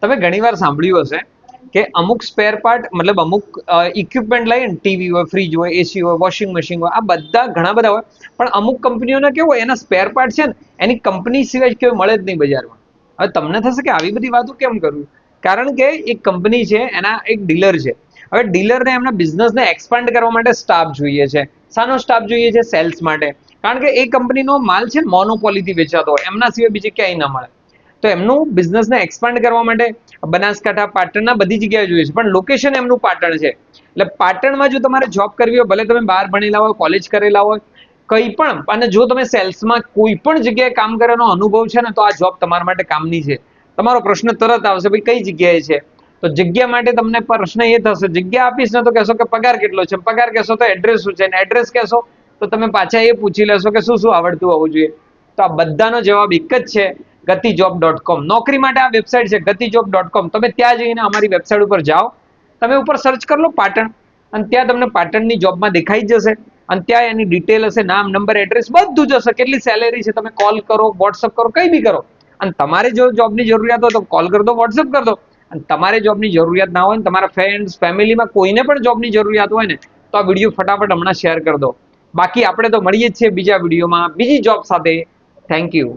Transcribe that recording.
તમે ઘણીવાર સાંભળ્યું હશે કે અમુક સ્પેર પાર્ટ મતલબ અમુક ઇક્વિપમેન્ટ લઈએ ને, ટીવી હોય, ફ્રીજ હોય, એસી હોય, વોશિંગ મશીન હોય, આ બધા ઘણા બધા હોય, પણ અમુક કંપનીઓને કેવું હોય, એના સ્પેર પાર્ટ છે ને એની કંપની સિવાય કેવું મળે જ નહીં બજારમાં. હવે તમને થશે કે આવી બધી વાતો કેમ કરવી, કારણ કે એક કંપની છે, એના એક ડીલર છે. હવે ડીલરને એમના બિઝનેસને એક્સપાન્ડ કરવા માટે સ્ટાફ જોઈએ છે. શાનો સ્ટાફ જોઈએ છે? સેલ્સ માટે. કારણ કે એ કંપનીનો માલ છે ને મોનોપોલીથી વેચાતો હોય, એમના સિવાય બીજે ક્યાંય ના મળે. તો એમનું બિઝનેસને એક્સપાન્ડ કરવા માટે બનાસકાંઠા, પાટણના બધી જગ્યાએ જોઈએ છે, પણ લોકેશન એમનું પાટણ છે. એટલે પાટણમાં જો તમારે જોબ કરવી હોય, ભલે તમે બહાર ભણેલા હોય, કોલેજ કરેલા હોય, કંઈ પણ, અને જો તમે સેલ્સમાં કોઈ પણ જગ્યાએ કામ કરવાનો અનુભવ છે ને, તો આ જોબ તમારા માટે કામની છે. તમારો પ્રશ્ન તરત આવશે, ભાઈ કઈ જગ્યાએ છે? તો જગ્યા માટે તમને પ્રશ્ન એ થશે, જગ્યા આપીશ ને તો કહેશો કે પગાર કેટલો છે, પગાર કહેશો તો એડ્રેસ શું છે, એડ્રેસ કહેશો તો તમે પાછા એ પૂછી લેશો કે શું શું આવડતું હોવું જોઈએ. તો આ બધાનો જવાબ એક જ છે, gatijob.com. નોકરી માટે આ વેબસાઇટ છે gatijob.com. તમે ત્યાં જઈને અમારી વેબસાઇટ ઉપર જાઓ, તમે ઉપર સર્ચ કરી લો પાટણ, અને ત્યાં તમને પાટણની જોબમાં દેખાઈ જશે, અને ત્યાં એની ડિટેલ હશે, નામ, નંબર, એડ્રેસ બધું જ હશે. કેટલી સેલેરી છે તમે કોલ કરો, વોટ્સઅપ કરો, કંઈ બી કરો. અને તમારે જો જોબની જરૂરિયાત હોય તો કોલ કરી દો, વોટ્સઅપ કરી દો. અને તમારે જોબની જરૂરિયાત ના હોય ને તમારા ફ્રેન્ડ્સ, ફેમિલીમાં કોઈને પણ જોબની જરૂરિયાત હોય ને, તો આ વિડીયો ફટાફટ હમણાં શેર કરી દો. બાકી આપણે તો મળીએ જ છીએ બીજા વિડીયોમાં બીજી જોબ સાથે. Thank you.